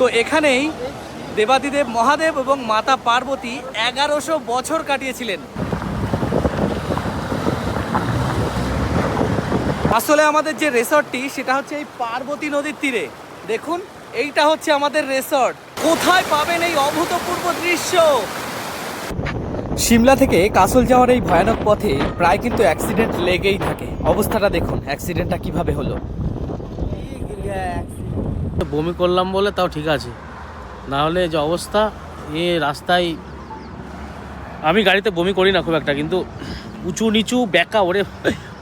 তো এখানেই দেবাদিদেব মহাদেব এবং মাতা পার্বতী 1100 বছর কাটিয়েছিলেন। আসলে আমাদের যে রিসর্টটি সেটা হচ্ছে এই পার্বতী নদীর তীরে। দেখুন, এইটা হচ্ছে আমাদের রিসর্ট। কোথায় পাবেন এই অভূতপূর্ব দৃশ্য? সিমলা থেকে কাসল যাওয়ার এই ভয়ানক পথে প্রায় কিন্তু অ্যাক্সিডেন্ট লেগেই থাকে। অবস্থাটা দেখুন, অ্যাক্সিডেন্টটা কিভাবে হলো। বমি করলাম বলে তাও ঠিক আছে, না হলে যে অবস্থা এ রাস্তায়। আমি গাড়িতে বমি করি না খুব একটা, কিন্তু উঁচু নিচু ব্যাকা ওরে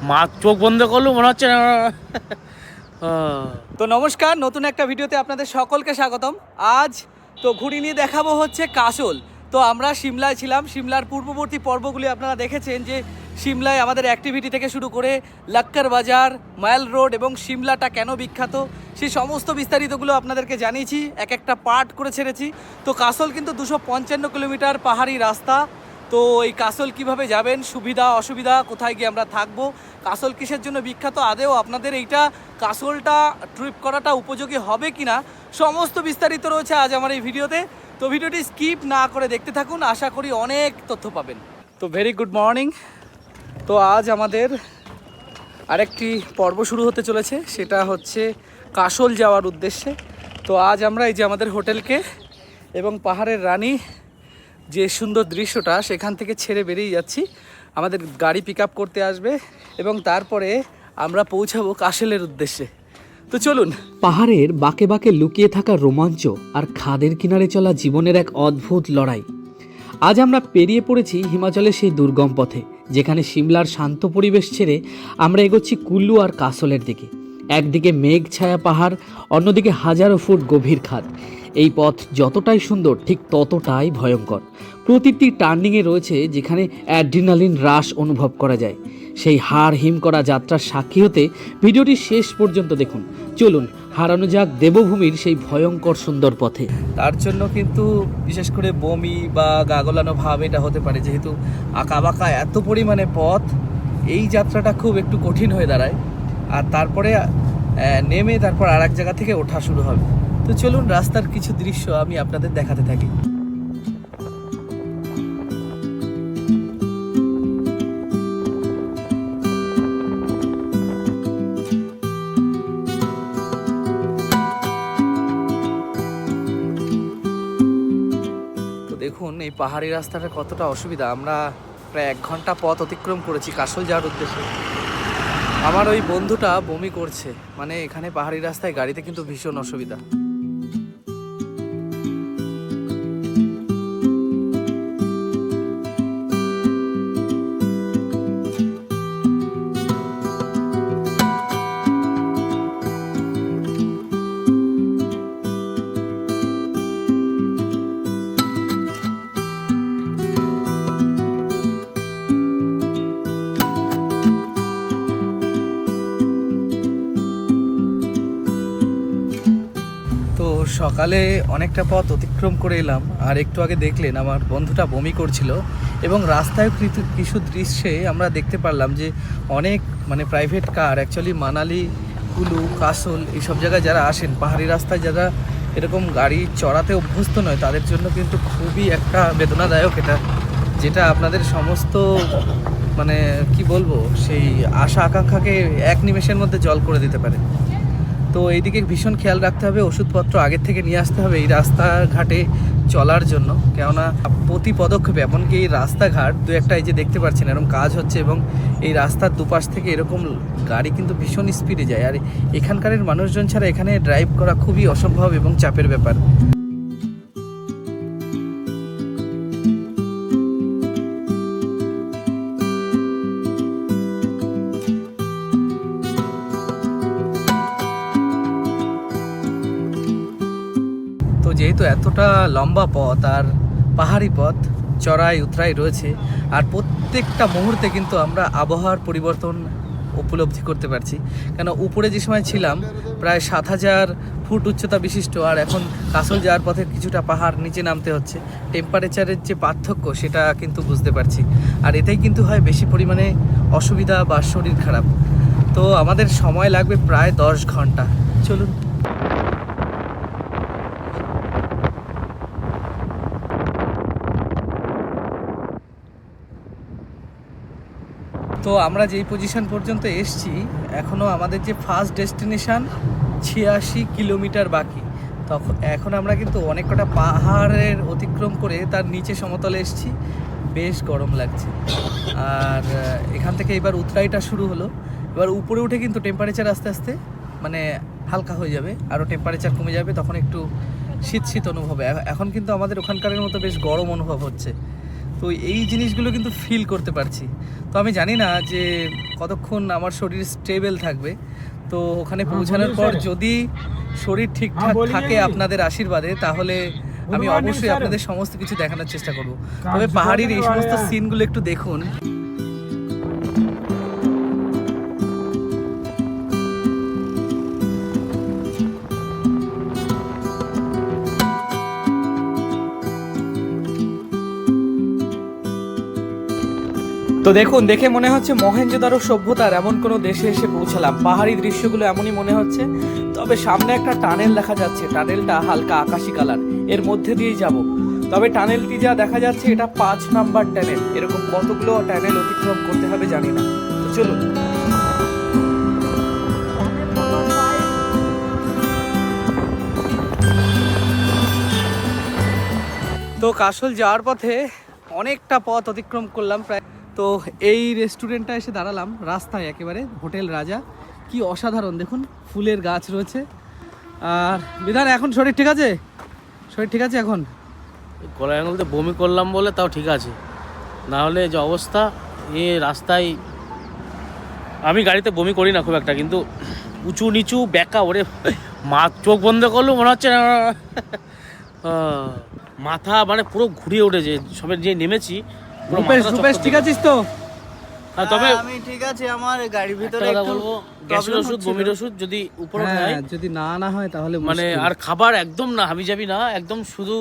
মা চোখ বন্ধ করলো মনে হচ্ছে না। তো নমস্কার, নতুন একটা ভিডিওতে আপনাদের সকলকে স্বাগতম। আজ তো ঘুরি নিয়ে দেখাবো হচ্ছে কাসল। তো আমরা সিমলায় ছিলাম। সিমলার পূর্ববর্তী পর্বগুলি আপনারা দেখেছেন যে সিমলায় আমাদের অ্যাক্টিভিটি থেকে শুরু করে লাক্কার বাজার, মাইল রোড এবং সিমলাটা কেন বিখ্যাত সেই সমস্ত বিস্তারিতগুলো আপনাদেরকে জানিয়েছি, এক একটা পার্ট করে ছেড়েছি। তো কাসল কিন্তু 255 কিলোমিটার পাহাড়ি রাস্তা। তো এই কাসল কিভাবে যাবেন, সুবিধা অসুবিধা, কোথায় গিয়ে আমরা থাকবো, কাসল কিসের জন্য বিখ্যাত, আদেও আপনাদের এইটা কাসলটা ট্রিপ করাটা উপযোগী হবে কিনা, সমস্ত বিস্তারিত রয়েছে আজ আমার এই ভিডিওতে। তো ভিডিওটি স্কিপ না করে দেখতে থাকুন, আশা করি অনেক তথ্য পাবেন। তো ভেরি গুড মর্নিং। তো আজ আমাদের আরেকটি পর্ব শুরু হতে চলেছে, সেটা হচ্ছে কাসল যাওয়ার উদ্দেশ্যে। তো আজ আমরা এই যে আমাদের হোটেলকে এবং পাহাড়ের রানী যে সুন্দর দৃশ্যটা সেখান থেকে ছেড়ে বেরিয়ে যাচ্ছি। আমাদের গাড়ি পিক আপ করতে আসবে এবং তারপরে আমরা পৌঁছাবো কাসলের উদ্দেশ্যে। তো চলুন। পাহাড়ের বাঁকে বাঁকে লুকিয়ে থাকা রোমাঞ্চ আর খাদের কিনারে চলা জীবনের এক অদ্ভুত লড়াই। আজ আমরা পেরিয়ে পড়েছি হিমাচলের সেই দুর্গম পথে, যেখানে সিমলার শান্ত পরিবেশ ছেড়ে আমরা এগোচ্ছি কুল্লু আর কাসলের দিকে। একদিকে মেঘ ছায়া পাহাড়, অন্যদিকে হাজারো ফুট গভীর খাদ। এই পথ যতটাই সুন্দর ঠিক ততটাই ভয়ঙ্কর। প্রতিটি টার্নিংয়ে রয়েছে যেখানে অ্যাড্রিনালিন হ্রাস অনুভব করা যায়। সেই হাড় হিম করা যাত্রার সাক্ষী হতে ভিডিওটি শেষ পর্যন্ত দেখুন। চলুন হারানো যাক দেবভূমির সেই ভয়ঙ্কর সুন্দর পথে। তার জন্য কিন্তু বিশেষ করে বমি বা গাগলানো ভাব এটা হতে পারে, যেহেতু আঁকা বাঁকা এত পরিমাণে পথ, এই যাত্রাটা খুব একটু কঠিন হয়ে দাঁড়ায়। আর তারপরে নেমে তারপর আর এক জায়গা থেকে ওঠা শুরু হবে। তো চলুন রাস্তার কিছু দৃশ্য আমি আপনাদের দেখাতে থাকি। দেখুন এই পাহাড়ি রাস্তাটা কতটা অসুবিধা। আমরা প্রায় 1 ঘন্টা পথ অতিক্রম করেছি কাসল যাওয়ার উদ্দেশ্যে। আমার ওই বন্ধুটা বমি করছে, মানে এখানে পাহাড়ি রাস্তায় গাড়িতে কিন্তু ভীষণ অসুবিধা। সকালে অনেকটা পথ অতিক্রম করে এলাম, আর একটু আগে দেখলেন আমার বন্ধুটা বমি করছিল। এবং রাস্তায় কিছু দৃশ্যে আমরা দেখতে পারলাম যে অনেক প্রাইভেট কার অ্যাকচুয়ালি মানালি, কুলু, কাসল এইসব জায়গায় যারা আসেন, পাহাড়ি রাস্তায় যারা এরকম গাড়ি চড়াতে অভ্যস্ত নয়, তাদের জন্য কিন্তু খুবই একটা বেদনাদায়ক এটা, যেটা আপনাদের সমস্ত কি বলবো সেই আশা আকাঙ্ক্ষাকে এক নিমেষের মধ্যে জল করে দিতে পারে। তো এইদিকে ভীষণ খেয়াল রাখতে হবে, ওষুধপত্র আগের থেকে নিয়ে আসতে হবে এই রাস্তাঘাটে চলার জন্য। কেননা প্রতি পদক্ষেপে, এমনকি এই রাস্তাঘাট দু একটা এই যে দেখতে পাচ্ছেন এরকম কাজ হচ্ছে, এবং এই রাস্তার দুপাশ থেকে এরকম গাড়ি কিন্তু ভীষণ স্পিডে যায়। আর এখানকার মানুষজন ছাড়া এখানে ড্রাইভ করা খুবই অসম্ভব এবং চাপের ব্যাপার। যেহেতু এতটা লম্বা পথ আর পাহাড়ি পথ, চড়াই উতরাই রয়েছে, আর প্রত্যেকটা মুহূর্তে কিন্তু আমরা আবহাওয়ার পরিবর্তন উপলব্ধি করতে পারছি। কেন উপরে যে সময় ছিলাম প্রায় 7000 ফুট উচ্চতা বিশিষ্ট, আর এখন কাসল যাওয়ার পথে কিছুটা পাহাড় নিচে নামতে হচ্ছে, টেম্পারেচারের যে পার্থক্য সেটা কিন্তু বুঝতে পারছি। আর এতেই কিন্তু হয় বেশি পরিমাণে অসুবিধা বা শরীর খারাপ। তো আমাদের সময় লাগবে প্রায় 10 ঘন্টা। চলুন। তো আমরা যেই পজিশন পর্যন্ত এসছি, এখনও আমাদের যে ফার্স্ট ডেস্টিনেশন 86 কিলোমিটার বাকি। তখন এখন আমরা কিন্তু অনেক কটা পাহাড়ের অতিক্রম করে তার নিচে সমতলে এসছি। বেশ গরম লাগছে। আর এখান থেকে এবার উতরাইটা শুরু হলো। এবার উপরে উঠে কিন্তু টেম্পারেচার আস্তে আস্তে মানে হালকা হয়ে যাবে, আরও টেম্পারেচার কমে যাবে, তখন একটু শীত শীত অনুভব হবে। এখন কিন্তু আমাদের ওখানকারের মতো বেশ গরম অনুভব হচ্ছে। তো এই জিনিসগুলো কিন্তু ফিল করতে পারছি। তো আমি জানি না যে কতক্ষণ আমার শরীর স্টেবল থাকবে। তো ওখানে পৌঁছানোর পর যদি শরীর ঠিকঠাক থাকে আপনাদের আশীর্বাদে, তাহলে আমি অবশ্যই আপনাদের সমস্ত কিছু দেখানোর চেষ্টা করব। তবে পাহাড়ির এই সমস্ত সিনগুলো একটু দেখুন। তো দেখুন, দেখে মনে হচ্ছে মহেঞ্জোদারো সভ্যতার এমন কোনো দেশে এসে পৌঁছালাম। পাহাড়ি দৃশ্যগুলো এমনই মনে হচ্ছে। তবে সামনে একটা টানেল দেখা যাচ্ছে, টানেলটা হালকা আকাশি কালার, এর মধ্যে দিয়েই যাব। তবে টানেলটি যা দেখা যাচ্ছে এটা 5 নাম্বার টানেল। এরকম কতগুলো টানেল অতিক্রম করতে হবে জানি না। তো চলুন। তো কাশল যাওয়ার পথে অনেকটা পথ অতিক্রম করলাম প্রায়। তো এই রেস্টুরেন্টটা এসে দাঁড়ালাম রাস্তায় একেবারে, হোটেল রাজা। কি অসাধারণ, দেখুন ফুলের গাছ রয়েছে। আর বিধান, এখন শরীর ঠিক আছে? শরীর ঠিক আছে এখন? গলায় আঙুলতে বমি করলাম বলে তাও ঠিক আছে, না হলে যে অবস্থা এ রাস্তায়। আমি গাড়িতে বমি করি না খুব একটা, কিন্তু উঁচু নিচু বেঁকা, ওরে মা চোখ বন্ধ করলো মনে হচ্ছে না মাথা মানে পুরো ঘুরিয়ে উঠেছে। সবে যে নেমেছি পুরো ঠিক আছিস তো? তবে আমি ঠিক আছে, আমার গাড়ির ভিতরে কথা একটু বলবো, গ্যাসের ওষুধ বমির ওষুধ যদি উপরে খাই, যদি না হয় তাহলে মানে আর খাবার একদম না হাবিজাবি না, একদম শুধু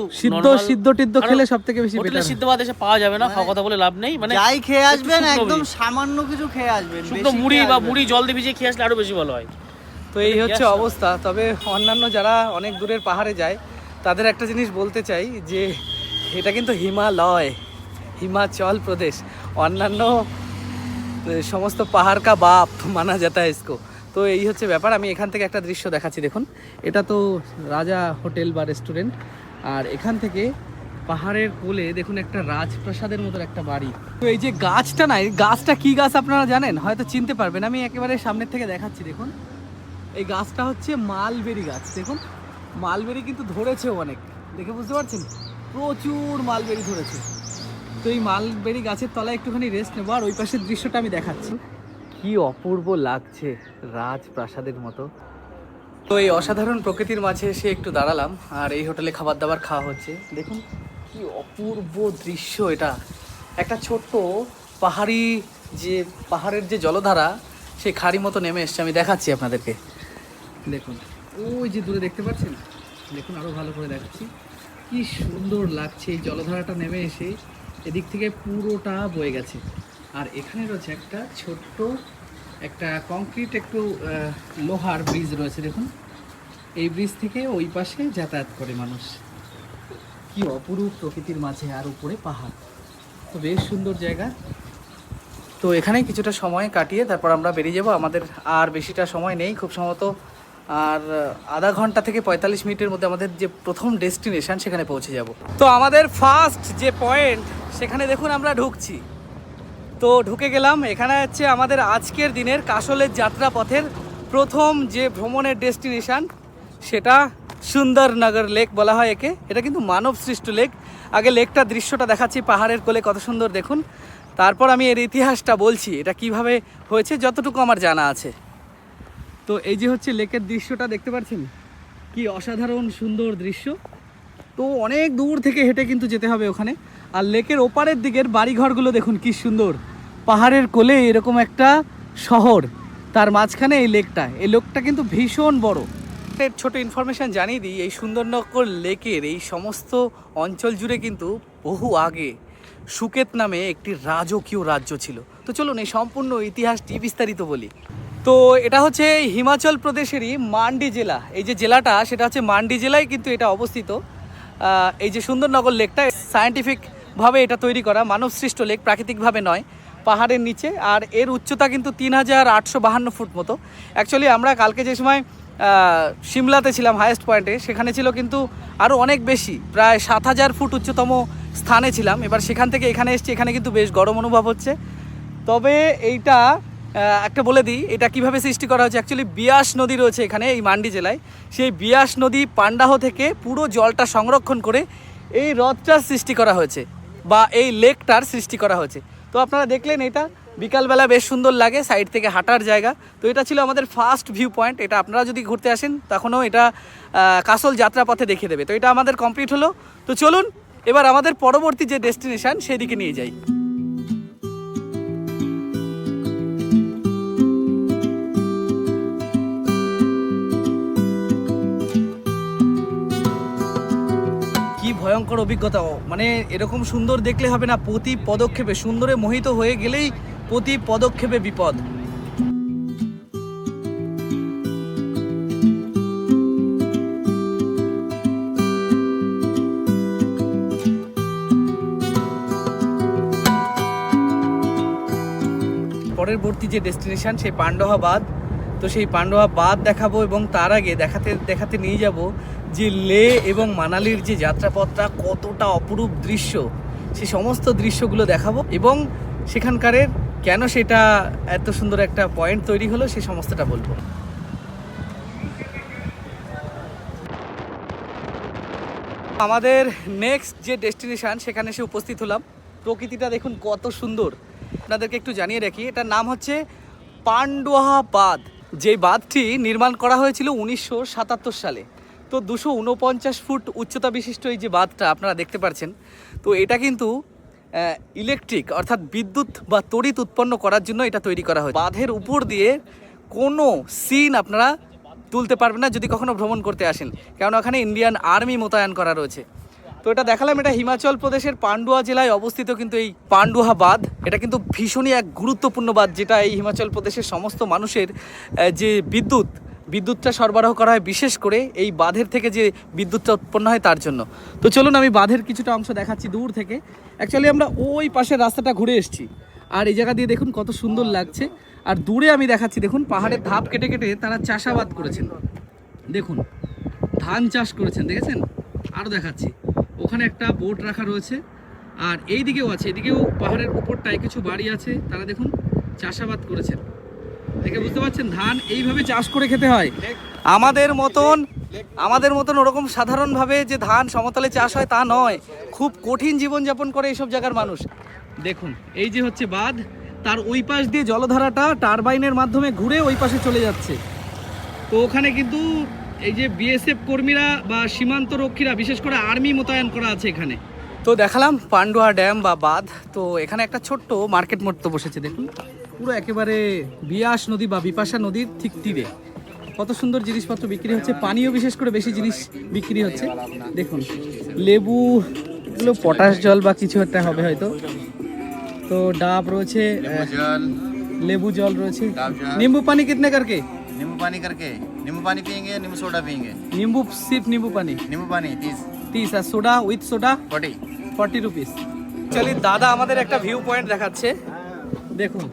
সিদ্ধ টিদ্ধ খেলে সব থেকে বেশি হোটেলে সিদ্ধ ভাত এসে পাওয়া যাবে না, খাওয়া কথা বলে লাভ নেই। মানে যাই খেয়ে আসবেন শুকনো একদম বীজ। সামান্য কিছু খেয়ে আসবেন, শুকনো মুড়ি বা মুড়ি জল দিয়ে ভিজিয়ে খেয়ে আসলে আরো বেশি ভালো হয়। তো এই হচ্ছে অবস্থা। তবে অন্যান্য যারা অনেক দূরের পাহাড়ে যায় তাদের একটা জিনিস বলতে চাই যে এটা কিন্তু হিমালয়, হিমাচল প্রদেশ। অন্যান্য সমস্ত পাহাড় কা বাপ মানা যেতা ইসকো। তো এই হচ্ছে ব্যাপার। আমি এখান থেকে একটা দৃশ্য দেখাচ্ছি, দেখুন। এটা তো রাজা হোটেল বা রেস্টুরেন্ট। আর এখান থেকে পাহাড়ের কোলে দেখুন একটা রাজপ্রাসাদের মতো একটা বাড়ি। তো এই যে গাছটা না, এই গাছটা কি গাছ আপনারা জানেন? হয়তো চিনতে পারবেন। আমি একেবারে সামনের থেকে দেখাচ্ছি, দেখুন। এই গাছটা হচ্ছে মালবেরি গাছ। দেখুন মালবেরি কিন্তু ধরেছেও অনেক, দেখে বুঝতে পারছেন? প্রচুর মালবেরি ধরেছে। তো এই মালবেরি গাছের তলায় একটুখানি রেস্ট নেবো। আর ওই পাশের দৃশ্যটা আমি দেখাচ্ছি। কি অপূর্ব লাগছে, রাজপ্রাসাদের মতো। তো এই অসাধারণ প্রকৃতির মাঝে এসে একটু দাঁড়ালাম। আর এই হোটেলে খাবার দাবার খাওয়া হচ্ছে। দেখুন কি অপূর্ব দৃশ্য এটা। একটা ছোট্ট পাহাড়ি যে পাহাড়ের যে জলধারা, সেই খাড়ি মতো নেমে এসছে। আমি দেখাচ্ছি আপনাদেরকে, দেখুন ওই যে দূরে দেখতে পাচ্ছেন, দেখুন আরও ভালো করে দেখাচ্ছি। কি সুন্দর লাগছে এই জলধারাটা নেমে এসে এদিক থেকে পুরোটা বয়ে গেছে। আর এখানে রয়েছে একটা ছোট্ট একটা কংক্রিট একটু লোহার ব্রিজ রয়েছে, দেখুন। এই ব্রিজ থেকে ওই পাশে যাতায়াত করে মানুষ। কি অপরূপ প্রকৃতির মাঝে, আর উপরে পাহাড়। তো বেশ সুন্দর জায়গা। তো এখানেই কিছুটা সময় কাটিয়ে তারপর আমরা বেরিয়ে যাব। আমাদের আর বেশিটা সময় নেই, খুব সম্ভবত আর আধা ঘন্টা থেকে 45 মিনিটের মধ্যে আমাদের যে প্রথম ডেস্টিনেশন সেখানে পৌঁছে যাব। তো আমাদের ফার্স্ট যে পয়েন্ট, সেখানে দেখুন আমরা ঢুকছি। তো ঢুকে গেলাম। এখানে হচ্ছে আমাদের আজকের দিনের কাশলের যাত্রাপথের প্রথম যে ভ্রমণের ডেস্টিনেশন, সেটা সুন্দরনগর লেক বলা হয় একে। এটা কিন্তু মানব সৃষ্ট লেক। আগে লেকটার দৃশ্যটা দেখাচ্ছি, পাহাড়ের কোলে কত সুন্দর দেখুন। তারপর আমি এর ইতিহাসটা বলছি, এটা কিভাবে হয়েছে যতটুকু আমার জানা আছে। তো এই যে হচ্ছে লেকের দৃশ্যটা দেখতে পাচ্ছেন, কি অসাধারণ সুন্দর দৃশ্য। তো অনেক দূর থেকে হেঁটে কিন্তু যেতে হবে ওখানে। আর লেকের ওপারের দিকের বাড়িঘরগুলো দেখুন কি সুন্দর। পাহাড়ের কোলে এরকম একটা শহর, তার মাঝখানে এই লেকটা। এই লেকটা কিন্তু ভীষণ বড়। ছোট ইনফরমেশান জানিয়ে দিই, এই সুন্দরনগর লেকের এই সমস্ত অঞ্চল জুড়ে কিন্তু বহু আগে সুকেত নামে একটি রাজকীয় রাজ্য ছিল। তো চলুন এই সম্পূর্ণ ইতিহাসটি বিস্তারিত বলি। তো এটা হচ্ছে হিমাচল প্রদেশেরই মান্ডি জেলা। এই যে জেলাটা, সেটা হচ্ছে মান্ডি জেলায় কিন্তু এটা অবস্থিত। এই যে সুন্দরনগর লেকটা সায়েন্টিফিকভাবে এটা তৈরি করা, মানবসৃষ্ট লেক, প্রাকৃতিকভাবে নয়। পাহাড়ের নিচে, আর এর উচ্চতা কিন্তু 3852 ফুট মতো। অ্যাকচুয়ালি আমরা কালকে যে সময় সিমলাতে ছিলাম হাইয়েস্ট পয়েন্টে, সেখানে ছিল কিন্তু আরও অনেক বেশি, প্রায় 7000 ফুট উচ্চতম স্থানে ছিলাম। এবার সেখান থেকে এখানে এসেছি, এখানে কিন্তু বেশ গরম অনুভব হচ্ছে। তবে এইটা একটা বলে দিই, এটা কিভাবে সৃষ্টি করা হয়েছে। অ্যাকচুয়ালি বিয়াস নদী রয়েছে এখানে এই মান্ডি জেলায়, সেই বিয়াস নদী পান্ডাহ থেকে পুরো জলটা সংরক্ষণ করে এই হ্রদটার সৃষ্টি করা হয়েছে, বা এই লেকটার সৃষ্টি করা হয়েছে। তো আপনারা দেখলেন, এটা বিকালবেলা বেশ সুন্দর লাগে, সাইড থেকে হাঁটার জায়গা। তো এটা ছিল আমাদের ফার্স্ট ভিউ পয়েন্ট। এটা আপনারা যদি ঘুরতে আসেন তখনও এটা কাসল যাত্রাপথে দেখিয়ে দেবে। তো এটা আমাদের কমপ্লিট হলো। তো চলুন এবার আমাদের পরবর্তী যে ডেস্টিনেশন সেদিকে নিয়ে যাই। কি ভয়ঙ্কর অভিজ্ঞতা! মানে এরকম সুন্দর দেখলে হবে না, প্রতি পদক্ষেপে সুন্দরে মোহিত হয়ে গেলেই প্রতি পদক্ষেপে বিপদ। পরবর্তী যে ডেস্টিনেশন সেই পান্ডোহা বাঁধ। তো সেই পান্ডোহা বাঁধ দেখাবো, এবং তার আগে দেখাতে নিয়ে যাব যে লে এবং মানালির যে যাত্রাপথটা কতটা অপরূপ দৃশ্য, সেই সমস্ত দৃশ্যগুলো দেখাবো, এবং সেখানকারের কেন সেটা এত সুন্দর একটা পয়েন্ট তৈরি হলো সেই সমস্তটা বলবো। আমাদের নেক্সট যে ডেস্টিনেশন সেখানে এসে উপস্থিত হলাম। প্রকৃতিটা দেখুন কত সুন্দর। আপনাদেরকে একটু জানিয়ে রাখি, এটার নাম হচ্ছে পান্ডোহা বাঁধ। যেই বাঁধটি নির্মাণ করা হয়েছিল 1977 সালে। তো 249 ফুট উচ্চতা বিশিষ্ট এই যে বাঁধটা আপনারা দেখতে পাচ্ছেন, তো এটা কিন্তু ইলেকট্রিক অর্থাৎ বিদ্যুৎ বা তড়িৎ উৎপন্ন করার জন্য এটা তৈরি করা হয়। বাঁধের উপর দিয়ে কোনো সিন আপনারা তুলতে পারবেন না যদি কখনো ভ্রমণ করতে আসেন, কারণ ওখানে ইন্ডিয়ান আর্মি মোতায়েন করা রয়েছে। তো এটা দেখালাম, এটা হিমাচল প্রদেশের পান্ডুয়া জেলায় অবস্থিত কিন্তু এই পান্ডুয়া বাঁধ। এটা কিন্তু ভীষণই এক গুরুত্বপূর্ণ বাঁধ, যেটা এই হিমাচল প্রদেশের সমস্ত মানুষের যে বিদ্যুৎটা সরবরাহ করা হয়, বিশেষ করে এই বাঁধের থেকে যে বিদ্যুৎটা উৎপন্ন হয় তার জন্য। তো চলুন আমি বাঁধের কিছুটা অংশ দেখাচ্ছি দূর থেকে। অ্যাকচুয়ালি আমরা ওই পাশের রাস্তাটা ঘুরে এসেছি, আর এই জায়গা দিয়ে দেখুন কত সুন্দর লাগছে। আর দূরে আমি দেখাচ্ছি, দেখুন পাহাড়ের ধাপ কেটে কেটে তারা চাষাবাদ করেছেন। দেখুন ধান চাষ করেছেন, দেখেছেন? আরও দেখাচ্ছি, ওখানে একটা বোট রাখা রয়েছে, আর এই দিকেও আছে, এদিকেও পাহাড়ের উপরটায় কিছু বাড়ি আছে, তারা দেখুন চাষাবাদ করেছেন। দেখে বুঝতে পারছেন ধান এইভাবে চাষ করে খেতে হয়। আমাদের মতন ওরকম সাধারণভাবে যে ধান সমতলে চাষ হয় তা নয়, খুব কঠিন জীবনযাপন করে এইসব জায়গার মানুষ। দেখুন এই যে হচ্ছে বাঁধ, তার ওই পাশ দিয়ে জলধারাটা টারবাইনের মাধ্যমে ঘুরে ওই পাশে চলে যাচ্ছে। তো ওখানে কিন্তু এই যে বিএসএফ কর্মীরা বা সীমান্ত রক্ষীরা, বিশেষ করে আর্মি মোতায়েন করা আছে এখানে। তো দেখালাম পান্ডুয়া ড্যাম বা বাঁধ। তো এখানে একটা ছোট্ট মার্কেট মতো বসেছে, দেখুন পুরো একেবারে বিয়াস নদী বা বিপাশা নদীর ঠিক তীরে। কত সুন্দর জিনিসপত্র বিক্রি হচ্ছে, পানীয় বিশেষ করে বেশি জিনিস বিক্রি হচ্ছে। দেখুন লেবু, এগুলো পটাশ জল বা কিছু একটা হবে হয়তো। তো ডাব রয়েছে, লেবু জল রয়েছে। নিম্বু পানি কিতনে করকে? नींबू पानी करके नींबू पानी पियेंगे, नींबू सोडा पियेंगे। নিম্বু সির্ফ নিম্বু পানি नींबू पानी 30, আর সোডা উইথ সোডা 40 রুপিস। চলি দাদা আমাদের একটা ভিউ পয়েন্ট দেখাচ্ছে। দেখুন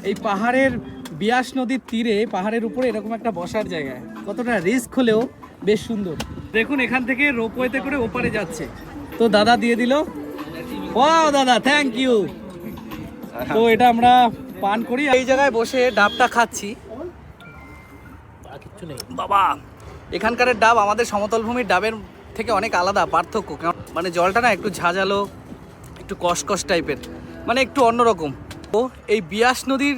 এই পাহাড়ের বিয়াস নদীর তীরে, পাহাড়ের উপরে এরকম একটা বসার জায়গা, কতটা রিস্ক হলেও বেশ সুন্দর। দেখুন এখান থেকে রোপওয়েতে করে ওপারে যাচ্ছে। তো দাদা দিয়ে দিল, ওয়াও দাদা থ্যাংক ইউ। তো এটা আমরা পান করি, এই জায়গায় বসে ডাবটা খাচ্ছি। বাবা, এখানকার ডাব আমাদের সমতল ভূমির ডাবের থেকে অনেক আলাদা, পার্থক্য। মানে জলটা না একটু ঝাঁঝালো, একটু কসকস টাইপের, মানে একটু অন্যরকম। তো এই বিয়াস নদীর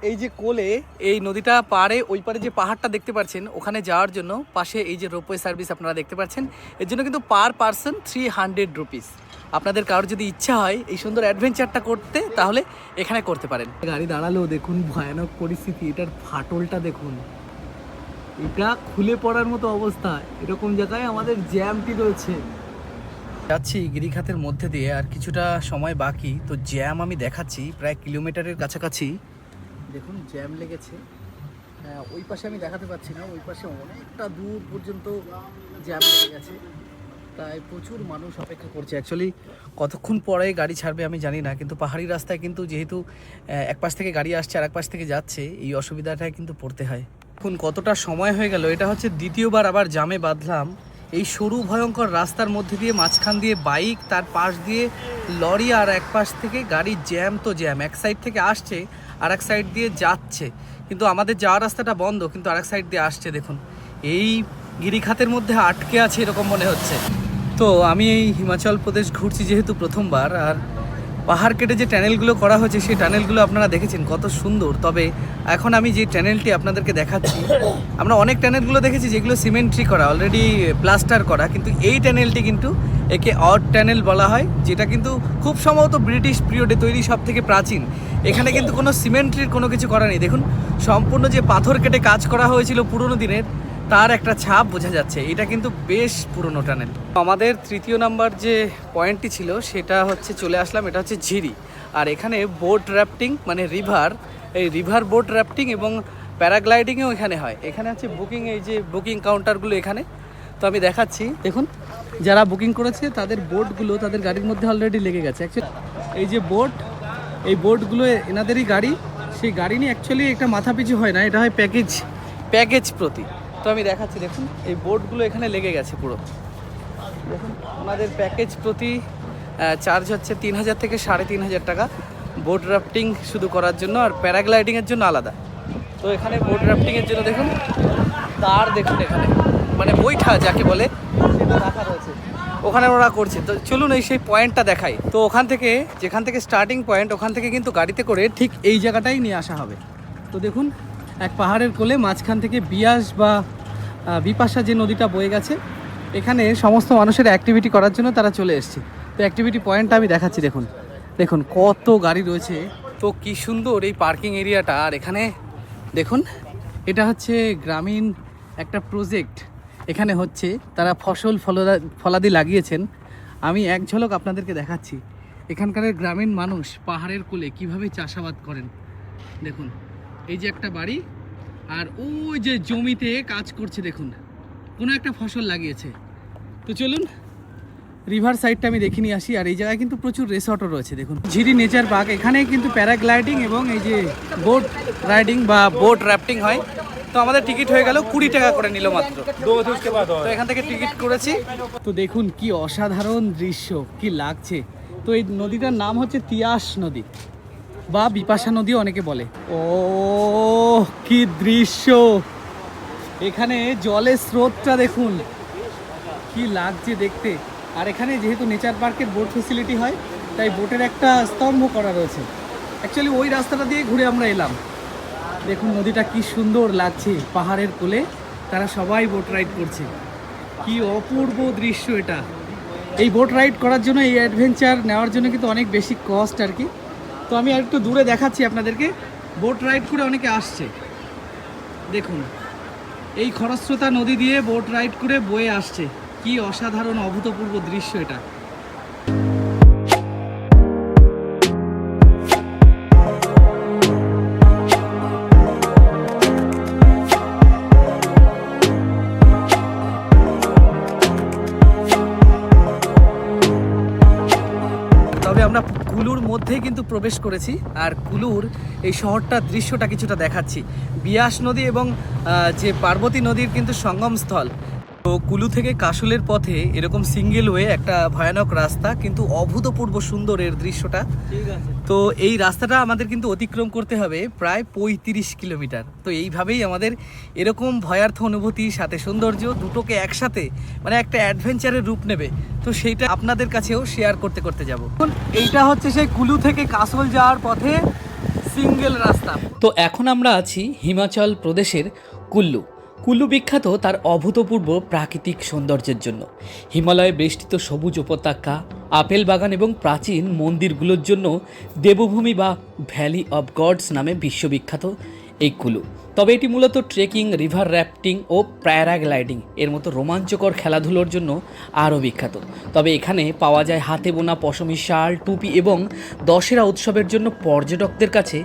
এই যে কোলে, এই নদীটা পাড়ে ওই পারে যে পাহাড়টা দেখতে পাচ্ছেন, ওখানে যাওয়ার জন্য পাশে এই যে রোপওয়ে সার্ভিস আপনারা দেখতে পাচ্ছেন, এর জন্য কিন্তু পার পারসন 300 রুপিস। আপনাদের কারোর যদি ইচ্ছা হয় এই সুন্দর অ্যাডভেঞ্চারটা করতে, তাহলে এখানে করতে পারেন। গাড়ি দাঁড়ালেও দেখুন ভয়ানক পরিস্থিতি, এটার ফাটলটা দেখুন, এটা খুলে পড়ার মতো অবস্থা। এরকম জায়গায় আমাদের জ্যামটি রয়েছে। যাচ্ছি গিরিখাতের মধ্যে দিয়ে, আর কিছুটা সময় বাকি। তো জ্যাম আমি দেখাচ্ছি প্রায় কিলোমিটারের কাছাকাছি। দেখুন জ্যাম লেগেছে, ওই পাশে আমি দেখাতে পাচ্ছি না, ওই পাশে অনেকটা দূর পর্যন্ত জ্যাম লেগে গেছে। প্রায় প্রচুর মানুষ অপেক্ষা করছে। অ্যাকচুয়ালি কতক্ষণ পরে গাড়ি ছাড়বে আমি জানি না, কিন্তু পাহাড়ি রাস্তায় কিন্তু যেহেতু এক পাশ থেকে গাড়ি আসছে আর এক পাশ থেকে যাচ্ছে, এই অসুবিধাটাই কিন্তু পড়তে হয়। এখন কতটা সময় হয়ে গেল, এটা হচ্ছে দ্বিতীয়বার আবার জামে বাঁধলাম। এই সরু ভয়ঙ্কর রাস্তার মধ্যে দিয়ে মাঝখান দিয়ে বাইক, তার পাশ দিয়ে লরি, আর এক পাশ থেকে গাড়ি, জ্যাম তো জ্যাম, এক সাইড থেকে আসছে আর এক সাইড দিয়ে যাচ্ছে, কিন্তু আমাদের যাওয়ার রাস্তাটা বন্ধ, কিন্তু আরেক সাইড দিয়ে আসছে। দেখুন এই গিরিখাতের মধ্যে আটকে আছে এরকম মনে হচ্ছে। তো আমি এই হিমাচল প্রদেশ ঘুরছি যেহেতু প্রথমবার, আর পাহাড় কেটে যে টানেলগুলো করা হয়েছে সেই টানেলগুলো আপনারা দেখেছেন কত সুন্দর। তবে এখন আমি যে টানেলটি আপনাদেরকে দেখাচ্ছি, আমরা অনেক টানেলগুলো দেখেছি যেগুলো সিমেন্ট্রি করা, অলরেডি প্লাস্টার করা, কিন্তু এই টানেলটি কিন্তু একে অড টানেল বলা হয়, যেটা কিন্তু খুব সম্ভবত ব্রিটিশ পিরিয়ডে তৈরি, সব থেকে প্রাচীন। এখানে কিন্তু কোনো সিমেন্ট্রির কোনো কিছু করা নেই। দেখুন সম্পূর্ণ যে পাথর কেটে কাজ করা হয়েছিল পুরনো দিনের, তার একটা ছাপ বোঝা যাচ্ছে। এটা কিন্তু বেশ পুরনো টানেল। আমাদের তৃতীয় নাম্বার যে পয়েন্টটি ছিল সেটা হচ্ছে চলে আসলাম, এটা হচ্ছে ঝিরি। আর এখানে বোট র্যাফটিং, মানে এই রিভার বোট র্যাফটিং এবং প্যারাগ্লাইডিংও এখানে হয়। এখানে হচ্ছে বুকিং, এই যে বুকিং কাউন্টারগুলো এখানে, তো আমি দেখাচ্ছি। দেখুন যারা বুকিং করেছে তাদের বোটগুলো তাদের গাড়ির মধ্যে অলরেডি লেগে গেছে। অ্যাকচুয়ালি এই যে বোট, এই বোটগুলো এনাদেরই গাড়ি, সেই গাড়ি নিয়ে অ্যাকচুয়ালি একটা মাথা পিছু হয় না, এটা হয় প্যাকেজ প্রতি। তো আমি দেখাচ্ছি, দেখুন এই বোটগুলো এখানে লেগে গেছে পুরো। দেখুন ওনাদের প্যাকেজ প্রতি চার্জ হচ্ছে 3,000 থেকে 3,500 টাকা বোট রাফটিং শুধু করার জন্য, আর প্যারাগ্লাইডিংয়ের জন্য আলাদা। তো এখানে বোট রাফটিংয়ের জন্য দেখুন তার, দেখুন এখানে মানে বৈঠা যাকে বলে সেটা রাখা রয়েছে, ওখানে ওরা করছে। তো চলুন এই সেই পয়েন্টটা দেখাই। তো ওখান থেকে, যেখান থেকে স্টার্টিং পয়েন্ট, ওখান থেকে কিন্তু গাড়িতে করে ঠিক এই জায়গাটাই নিয়ে আসা হবে। তো দেখুন এক পাহাড়ের কোলে মাঝখান থেকে বিয়াস বা বিপাশা যে নদীটা বয়ে গেছে, এখানে সমস্ত মানুষের অ্যাক্টিভিটি করার জন্য তারা চলে এসেছে। তো অ্যাক্টিভিটি পয়েন্টটা আমি দেখাচ্ছি, দেখুন দেখুন কত গাড়ি রয়েছে, তো কি সুন্দর এই পার্কিং এরিয়াটা। আর এখানে দেখুন এটা হচ্ছে গ্রামীণ একটা প্রজেক্ট, এখানে হচ্ছে তারা ফলাদি লাগিয়েছেন। আমি এক ঝলক আপনাদেরকে দেখাচ্ছি এখানকার গ্রামীণ মানুষ পাহাড়ের কোলে কিভাবে চাষাবাদ করেন। দেখুন এই যে একটা বাড়ি, আর ওই যে জমিতে কাজ করছে, দেখুন কোনো একটা ফসল লাগিয়েছে। তো চলুন রিভার সাইডটা আমি দেখে নিয়ে আসি। আর এই জায়গায় কিন্তু প্রচুর রিসর্টও রয়েছে। দেখুন ঝিরি নেচার পার্ক, এখানে কিন্তু প্যারাগ্লাইডিং এবং এই যে বোট রাইডিং বা বোট র্যাফটিং হয়। তো আমাদের টিকিট হয়ে গেল 20 টাকা করে নিল মাত্র। তো এখান থেকে টিকিট করেছি। তো দেখুন কি অসাধারণ দৃশ্য, কি লাগছে। তো এই নদীটার নাম হচ্ছে তিয়াস নদী বা বিপাশা নদী অনেকে বলে। ও কি দৃশ্য, এখানে জলের স্রোতটা দেখুন কি লাগছে দেখতে। আর এখানে যেহেতু নেচার পার্কের বোট ফেসিলিটি হয়, তাই বোটের একটা স্তম্ভ করা রয়েছে। অ্যাকচুয়ালি ওই রাস্তাটা দিয়ে ঘুরে আমরা এলাম। দেখুন নদীটা কি সুন্দর লাগছে, পাহাড়ের কোলে তারা সবাই বোট রাইড করছে। কি অপূর্ব দৃশ্য এটা। এই বোট রাইড করার জন্য, এই অ্যাডভেঞ্চার নেওয়ার জন্য কিন্তু অনেক বেশি কস্ট আর কি। তো আমি আর একটু দূরে দেখাচ্ছি আপনাদেরকে, বোট রাইড করে অনেকে আসছে। দেখুন এই খরস্রোতা নদী দিয়ে বোট রাইড করে বয়ে আসছে। কি অসাধারণ অভূতপূর্ব দৃশ্য এটা। তবে আমরা কুলুর মধ্যেই কিন্তু প্রবেশ করেছি, আর কুলুর এই শহরটার দৃশ্যটা কিছুটা দেখাচ্ছি। বিয়াস নদী এবং যে পার্বতী নদীর কিন্তু সঙ্গমস্থল। তো কুলু থেকে কাশলের পথে এরকম সিঙ্গেল ওয়ে একটা ভয়ানক রাস্তা, কিন্তু অভূতপূর্ব সুন্দর এর দৃশ্যটা। ঠিক আছে, তো এই রাস্তাটা আমাদের কিন্তু অতিক্রম করতে হবে প্রায় 35 কিলোমিটার। তো এইভাবেই আমাদের এরকম ভয়ার্থ অনুভূতি সাথে সৌন্দর্য দুটোকে একসাথে মানে একটা অ্যাডভেঞ্চারের রূপ নেবে। তো সেইটা আপনাদের কাছেও শেয়ার করতে করতে যাব। এইটা হচ্ছে সেই কুলু থেকে কাশল যাওয়ার পথে সিঙ্গেল রাস্তা। তো এখন আমরা আছি হিমাচল প্রদেশের কুল্লু। কুল্লু বিখ্যাত তার অভূতপূর্ব প্রাকৃতিক সৌন্দর্যের জন্য। হিমালয়ে বেষ্টিত সবুজ উপত্যকা, আপেল বাগান এবং প্রাচীন মন্দিরগুলোর জন্য দেবভূমি বা ভ্যালি অব গডস নামে বিশ্ববিখ্যাত এই কুল্লু। তবে এটি মূলত ট্রেকিং, রিভার র্যাফটিং ও প্যারাগ্লাইডিং এর মতো রোমাঞ্চকর খেলাধুলোর জন্য আরও বিখ্যাত। তবে এখানে পাওয়া যায় হাতে বোনা পশমি শাল, টুপি এবং দশেরা উৎসবের জন্য পর্যটকদের কাছে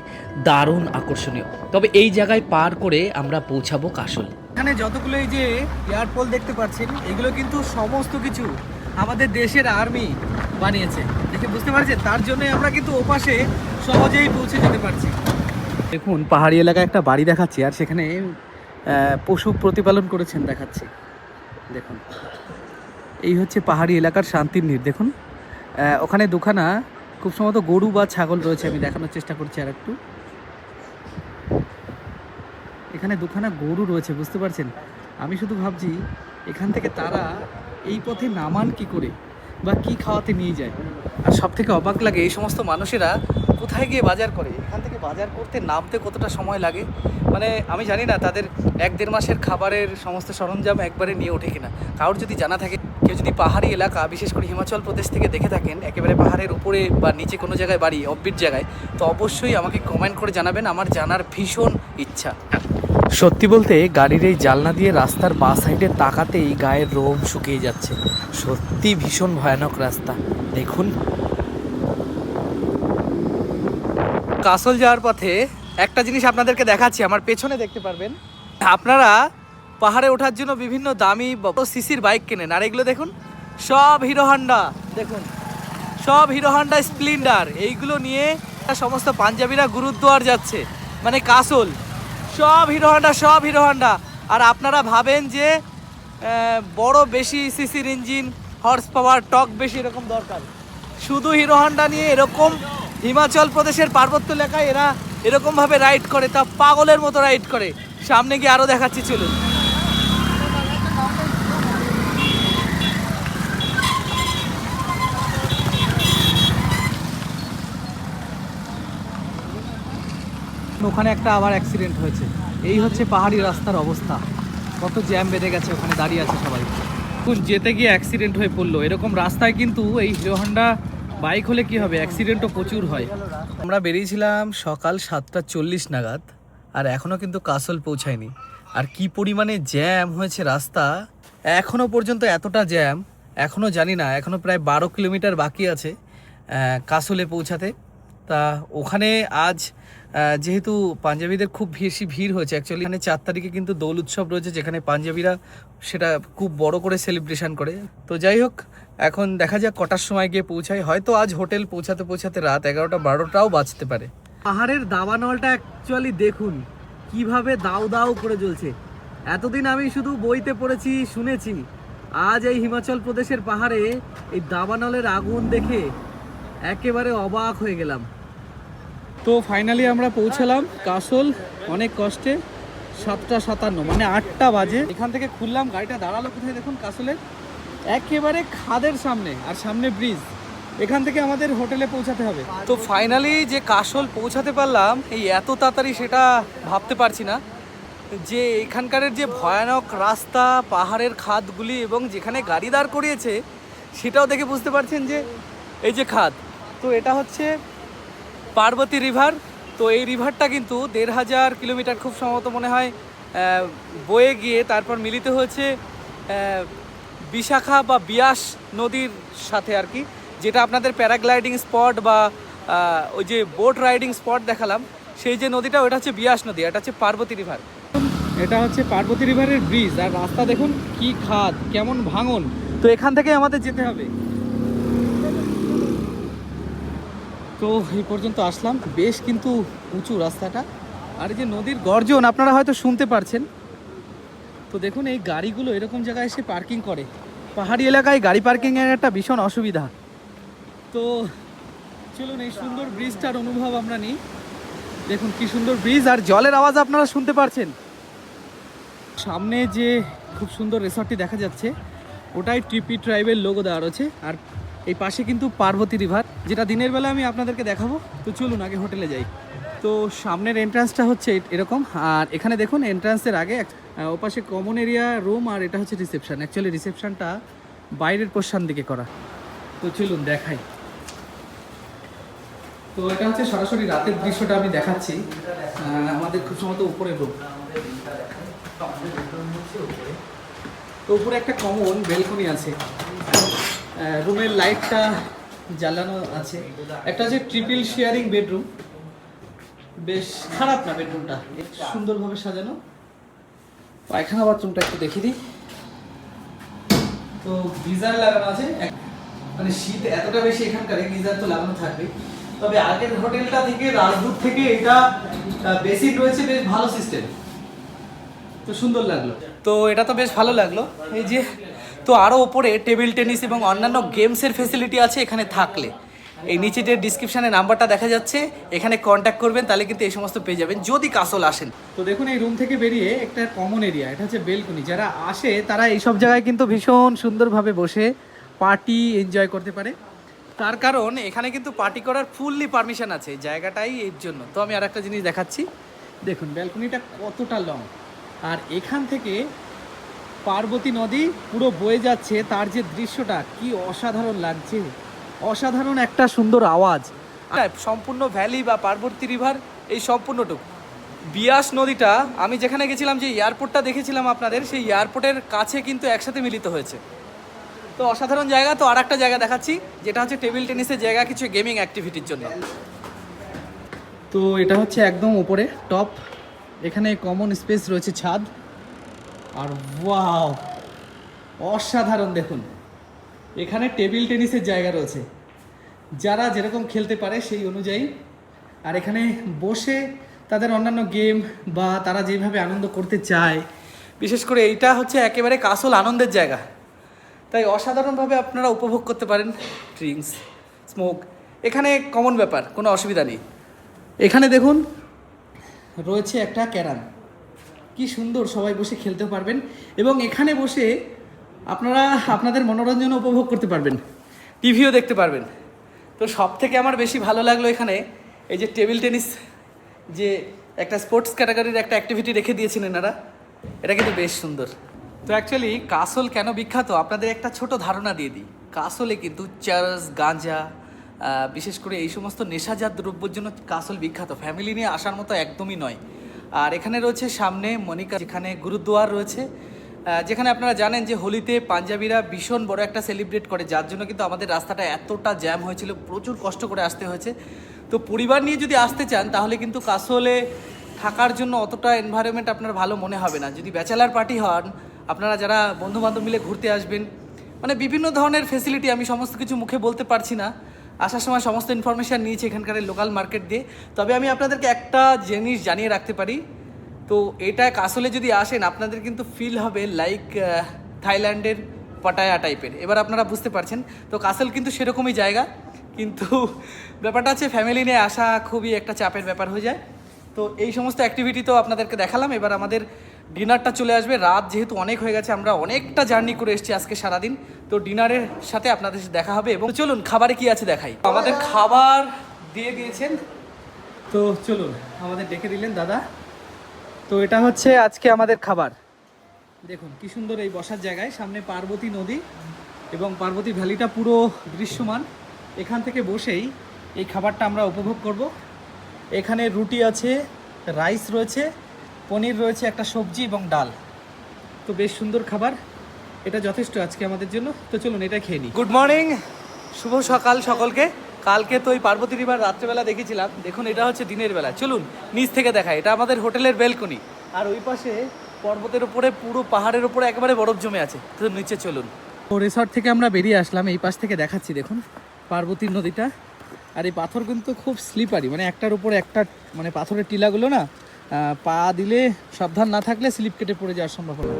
দারুণ আকর্ষণীয়। তবে এই জায়গায় পার করে আমরা পৌঁছাবো কাশল। এখানে যতগুলো এই যে এয়ারপোল দেখতে পাচ্ছেন, এগুলো কিন্তু সমস্ত কিছু আমাদের দেশের আর্মি বানিয়েছে, দেখে বুঝতে পারছেন। তার জন্যই আমরা কিন্তু ওপাশে সহজেই পৌঁছে যেতে পারছি। দেখুন পাহাড়ি এলাকায় একটা বাড়ি দেখাচ্ছি, আর সেখানে পশু প্রতিপালন করেছেন দেখাচ্ছি। দেখুন এই হচ্ছে পাহাড়ি এলাকার শান্তির নীড়। দেখুন ওখানে দুখানা খুব সম্ভবত গরু বা ছাগল রয়েছে, আমি দেখানোর চেষ্টা করছি আর একটু। এখানে দুখানা গরু রয়েছে, বুঝতে পারছেন। আমি শুধু ভাবছি এখান থেকে তারা এই পথে নামান কি করে, বা কি খাওয়াতে নিয়ে যায়। আর সব থেকে অবাক লাগে এই সমস্ত মানুষেরা কোথায় গিয়ে বাজার করে, এখান থেকে বাজার করতে নামতে কতটা সময় লাগে। মানে আমি জানি না তাদের 1-1.5 মাসের খাবারের সমস্ত সরঞ্জাম একবারে নিয়ে ওঠে কিনা। কারোর যদি জানা থাকে, কেউ যদি পাহাড়ি এলাকা বিশেষ করে হিমাচল প্রদেশ থেকে দেখে থাকেন, একেবারে পাহাড়ের উপরে বা নিচে কোনো জায়গায় বাড়ি, অফবিট জায়গায়, তো অবশ্যই আমাকে কমেন্ট করে জানাবেন, আমার জানার ভীষণ ইচ্ছা। সত্যি বলতে গাড়ির এই জানলা দিয়ে রাস্তার বাঁ সাইডে তাকাতেই গায়ের রোম শুকিয়ে যাচ্ছে। সত্যি ভীষণ ভয়ানক রাস্তা। দেখুন কাসল যাওয়ার পথে একটা জিনিস আপনাদেরকে দেখাচ্ছি, আমার পেছনে দেখতে পারবেন। আপনারা পাহাড়ে ওঠার জন্য বিভিন্ন দামি সিসির বাইক কেনেন, আর এগুলো দেখুন সব হিরো হন্ডা। দেখুন সব হিরো হন্ডা স্প্লেন্ডার, এইগুলো নিয়ে সমস্ত পাঞ্জাবিরা গুরুদ্বার যাচ্ছে, মানে কাসল। সব হিরো হন্ডা, সব হিরো হন্ডা। আর আপনারা ভাবেন যে বড় বেশি সিসির ইঞ্জিন, হর্স পাওয়ার, টক বেশি এরকম দরকার। শুধু হিরো হন্ডা নিয়ে এরকম হিমাচল প্রদেশের পার্বত্য এলাকায় এরা এরকমভাবে রাইড করে, তা পাগলের মতো রাইড করে। সামনে গিয়ে আরও দেখাচ্ছি, চলুন। ওখানে একটা আবার অ্যাক্সিডেন্ট হয়েছে। এই হচ্ছে পাহাড়ি রাস্তার অবস্থা, কত জ্যাম বেঁধে গেছে, ওখানে দাঁড়িয়ে আছে সবাই। এখন যেতে গিয়ে অ্যাক্সিডেন্ট হয়ে পড়লো। এরকম রাস্তায় কিন্তু এই হিরো হন্ডা বাইক হলে কি হবে, অ্যাক্সিডেন্টও প্রচুর হয়। আমরা বেরিয়েছিলাম সকাল 7:40 নাগাদ, আর এখনও কিন্তু কাসল পৌঁছায়নি। আর কি পরিমাণে জ্যাম হয়েছে রাস্তা, এখনও পর্যন্ত এতটা জ্যাম, এখনও জানি না, এখনও প্রায় 12 কিলোমিটার বাকি আছে কাসলে পৌঁছাতে। তা ওখানে আজ যেহেতু পাঞ্জাবিদের খুব বেশি ভিড় হয়েছে, অ্যাকচুয়ালি এখানে 4 তারিখে কিন্তু দোল উৎসব রয়েছে, যেখানে পাঞ্জাবিরা সেটা খুব বড় করে সেলিব্রেশন করে। তো যাই হোক, এখন দেখা যাক কটার সময় গিয়ে পৌঁছায়। হয়তো আজ হোটেল পৌঁছাতে পৌঁছাতে রাত 11টা-12টাও বাজতে পারে। পাহাড়ের দাবানলটা অ্যাকচুয়ালি দেখুন কিভাবে দাউ দাউ করে জ্বলছে। এতদিন আমি শুধু বইতে পড়েছি, শুনেছি, আজ এই হিমাচল প্রদেশের পাহাড়ে এই দাবানলের আগুন দেখে একেবারে অবাক হয়ে গেলাম। তো ফাইনালি আমরা পৌঁছালাম কাসল, অনেক কষ্টে। 7:57 মানে 8টা বাজে। এখান থেকে খুললাম, গাড়িটা দাঁড়ালো কোথায় দেখুন, কাসলের একেবারে খাদের সামনে, আর সামনে ব্রিজ। এখান থেকে আমাদের হোটেলে পৌঁছাতে হবে। তো ফাইনালি যে কাসল পৌঁছাতে পারলাম এই এত তাড়াতাড়ি, সেটা ভাবতে পারছি না। যে এখানকার যে ভয়ানক রাস্তা, পাহাড়ের খাদগুলি, এবং যেখানে গাড়ি দাঁড় করিয়েছে সেটাও দেখে বুঝতে পারছেন যে এই যে খাদ। তো এটা হচ্ছে পার্বতী রিভার। তো এই রিভারটা কিন্তু 1500 কিলোমিটার খুব সম্ভবত মনে হয় বয়ে গিয়ে তারপর মিলিত হয়েছে বিশাখা বা বিয়াস নদীর সাথে আর কি, যেটা আপনাদের প্যারাগ্লাইডিং স্পট বা ওই যে বোট রাইডিং স্পট দেখালাম, সেই যে নদীটা ওটা হচ্ছে বিয়াস নদী, এটা হচ্ছে পার্বতী রিভার। এটা হচ্ছে পার্বতী রিভারের ব্রিজ, আর রাস্তা দেখুন কি খাদ, কেমন ভাঙন। তো এখান থেকে আমাদের যেতে হবে। তো এই পর্যন্ত আসলাম, বেশ কিন্তু উঁচু রাস্তাটা, আর এই যে নদীর গর্জন আপনারা হয়তো শুনতে পারছেন। তো দেখুন এই গাড়িগুলো এরকম জায়গায় এসে পার্কিং করে। পাহাড়ি এলাকায় গাড়ি পার্কিংয়ের একটা ভীষণ অসুবিধা। তো চলুন এই সুন্দর ব্রিজটার অনুভব আমরা নিই। দেখুন কি সুন্দর ব্রিজ, আর জলের আওয়াজ আপনারা শুনতে পারছেন। সামনে যে খুব সুন্দর রিসর্টটি দেখা যাচ্ছে, ওটাই টিপি ট্রাইবের লোগো দেওয়া রয়েছে। আর এই পাশে কিন্তু পার্বতী রিভার, যেটা দিনের বেলা আমি আপনাদেরকে দেখাবো। তো চলুন আগে হোটেলে যাই। তো সামনের এন্ট্রান্সটা হচ্ছে এরকম, আর এখানে দেখুন এন্ট্রান্সের আগে ওপাশে কমন এরিয়া রুম, আর এটা হচ্ছে রিসেপশন। অ্যাকচুয়ালি রিসেপশনটা বাইরের পশ্চাৎ দিকে করা। তো চলুন দেখাই। তো এটা হচ্ছে সরাসরি রাতের দৃশ্যটা আমি দেখাচ্ছি। আমাদের খুব সম্ভবত উপরে রুম, তো উপরে একটা কমন বেলকনি আছে, রুমের লাইটটা জ্বালানো আছে। একটা হচ্ছে ট্রিপল শেয়ারিং বেডরুম, বেশ খারাপ না বেডরুমটা, সুন্দরভাবে সাজানো। পায়খানা বাথরুমটা একটু দেখিয়ে দিই। তো তো গিজার লাগানো আছে, মানে শীত এতটা বেশি এখানকার, গিজার তো লাগানো থাকবে। তবে আগের হোটেলটা থেকে রাজদূত থেকে এটা বেসিন রয়েছে, বেশ ভালো সিস্টেম, তো সুন্দর লাগলো। তো এটা তো বেশ ভালো লাগলো। এই যে তো আরও ওপরে টেবিল টেনিস এবং অন্যান্য গেমসের ফেসিলিটি আছে এখানে থাকলে। এই নিচে যে ডিসক্রিপশানে নাম্বারটা দেখা যাচ্ছে, এখানে কন্ট্যাক্ট করবেন, তাহলে কিন্তু এই সমস্ত পেয়ে যাবেন যদি কাসল আসেন। তো দেখুন এই রুম থেকে বেরিয়ে একটা কমন এরিয়া, এটা হচ্ছে বেলকনি। যারা আসে তারা এইসব জায়গায় কিন্তু ভীষণ সুন্দরভাবে বসে পার্টি এনজয় করতে পারে। তার কারণ এখানে কিন্তু পার্টি করার ফুললি পারমিশন আছে, জায়গাটাই এর জন্য। তো আমি আর একটা জিনিস দেখাচ্ছি, দেখুন ব্যালকনিটা কতটা লং, আর এখান থেকে পার্বতী নদী পুরো বয়ে যাচ্ছে, তার যে দৃশ্যটা কি অসাধারণ লাগছে, অসাধারণ একটা সুন্দর আওয়াজ। সম্পূর্ণ ভ্যালি বা পার্বতী রিভার এই সম্পূর্ণটুকু। বিয়াস নদীটা আমি যেখানে গেছিলাম, যে এয়ারপোর্টটা দেখেছিলাম আপনাদের, সেই এয়ারপোর্টের কাছে কিন্তু একসাথে মিলিত হয়েছে। তো অসাধারণ জায়গা। তো আর একটা জায়গা দেখাচ্ছি, যেটা হচ্ছে টেবিল টেনিসের জায়গা, কিছু গেমিং অ্যাক্টিভিটির জন্য। তো এটা হচ্ছে একদম উপরে টপ, এখানে কমন স্পেস রয়েছে, ছাদ। আর ওয়াও, অসাধারণ, দেখুন এখানে টেবিল টেনিসের জায়গা রয়েছে, যারা যেরকম খেলতে পারে সেই অনুযায়ী। আর এখানে বসে তাদের অন্যান্য গেম বা তারা যেভাবে আনন্দ করতে চায়, বিশেষ করে এইটা হচ্ছে একেবারে কাসল আনন্দের জায়গা, তাই অসাধারণভাবে আপনারা উপভোগ করতে পারেন। ড্রিঙ্কস, স্মোক এখানে কমন ব্যাপার, কোনো অসুবিধা নেই। এখানে দেখুন রয়েছে একটা ক্যারাম, কি সুন্দর, সবাই বসে খেলতেও পারবেন এবং এখানে বসে আপনারা আপনাদের মনোরঞ্জন উপভোগ করতে পারবেন, টিভিও দেখতে পারবেন। তো সব থেকে আমার বেশি ভালো লাগলো এখানে এই যে টেবিল টেনিস, যে একটা স্পোর্টস ক্যাটাগরির একটা অ্যাক্টিভিটি রেখে দিয়েছেন এনারা, এটা কিন্তু বেশ সুন্দর। তো অ্যাকচুয়ালি কাসল কেন বিখ্যাত আপনাদের একটা ছোট ধারণা দিয়ে দিই। কাসলে কিন্তু চার্চ, গাঁজা, বিশেষ করে এই সমস্ত নেশাজাত দ্রব্যের জন্য কাসল বিখ্যাত, ফ্যামিলি নিয়ে আসার মতো একদমই নয়। আর এখানে রয়েছে সামনে মনিকা, যেখানে গুরুদুয়ার রয়েছে, যেখানে আপনারা জানেন যে হোলিতে পাঞ্জাবিরা ভীষণ বড় একটা সেলিব্রেট করে, যার জন্য কিন্তু আমাদের রাস্তাটা এতটা জ্যাম হয়েছিল, প্রচুর কষ্ট করে আসতে হয়েছে। তো পরিবার নিয়ে যদি আসতে চান তাহলে কিন্তু কাসলে থাকার জন্য অতটা এনভায়রনমেন্ট আপনার ভালো মনে হবে না। যদি ব্যাচেলার পার্টি হন, আপনারা যারা বন্ধুবান্ধব মিলে ঘুরতে আসবেন, মানে বিভিন্ন ধরনের ফেসিলিটি, আমি সমস্ত কিছু মুখে বলতে পারছি না, আসার সময় সমস্ত ইনফরমেশান নিয়েছি এখানকার লোকাল মার্কেট দিয়ে। তবে আমি আপনাদেরকে একটা জিনিস জানিয়ে রাখতে পারি, তো এটা কাসলে যদি আসেন আপনাদের কিন্তু ফিল হবে লাইক থাইল্যান্ডের পাটায়া টাইপের। এবার আপনারা বুঝতে পারছেন, তো কাসল কিন্তু সেরকমই জায়গা, কিন্তু ব্যাপারটা হচ্ছে ফ্যামিলি নিয়ে আসা খুবই একটা চাপের ব্যাপার হয়ে যায়। তো এই সমস্ত অ্যাক্টিভিটি তো আপনাদেরকে দেখালাম, এবার আমাদের ডিনারটা চলে আসবে। রাত যেহেতু অনেক হয়ে গেছে, আমরা অনেকটা জার্নি করে এসেছি আজকে সারাদিন, তো ডিনারের সাথে আপনাদের সাথে দেখা হবে। এবং চলুন খাবারে কি আছে দেখাই। আমাদের খাবার দিয়ে দিয়েছেন, তো চলুন, আমাদের ডেকে দিলেন দাদা। তো এটা হচ্ছে আজকে আমাদের খাবার, দেখুন কি সুন্দর এই বসার জায়গায়, সামনে পার্বতী নদী এবং পার্বতী ভ্যালিটা পুরো দৃশ্যমান। এখান থেকে বসেই এই খাবারটা আমরা উপভোগ করব। এখানে রুটি আছে, রাইস রয়েছে, পনির রয়েছে, একটা সবজি এবং ডাল। তো বেশ সুন্দর খাবার, এটা যথেষ্ট আজকে আমাদের জন্য। তো চলুন এটা খেয়ে নিই। গুড মর্নিং, শুভ সকাল সকলকে। কালকে তো ওই পার্বতী রিভার রাত্রেবেলা দেখেছিলাম, দেখুন এটা হচ্ছে দিনের বেলা। চলুন নিচ থেকে দেখায়, এটা আমাদের হোটেলের বেলকনি, আর ওই পাশে পর্বতের উপরে, পুরো পাহাড়ের উপরে একেবারে বরফ জমে আছে। তো নিচে চলুন। তো রিসর্ট থেকে আমরা বেরিয়ে আসলাম, এই পাশ থেকে দেখাচ্ছি, দেখুন পার্বতী নদীটা। আর এই পাথর কিন্তু খুব স্লিপারি, মানে একটার উপরে একটা, মানে পাথরের টিলাগুলো না, পা দিলে সাবধান না থাকলে স্লিপ কেটে পড়ে যাওয়ার সম্ভাবনা।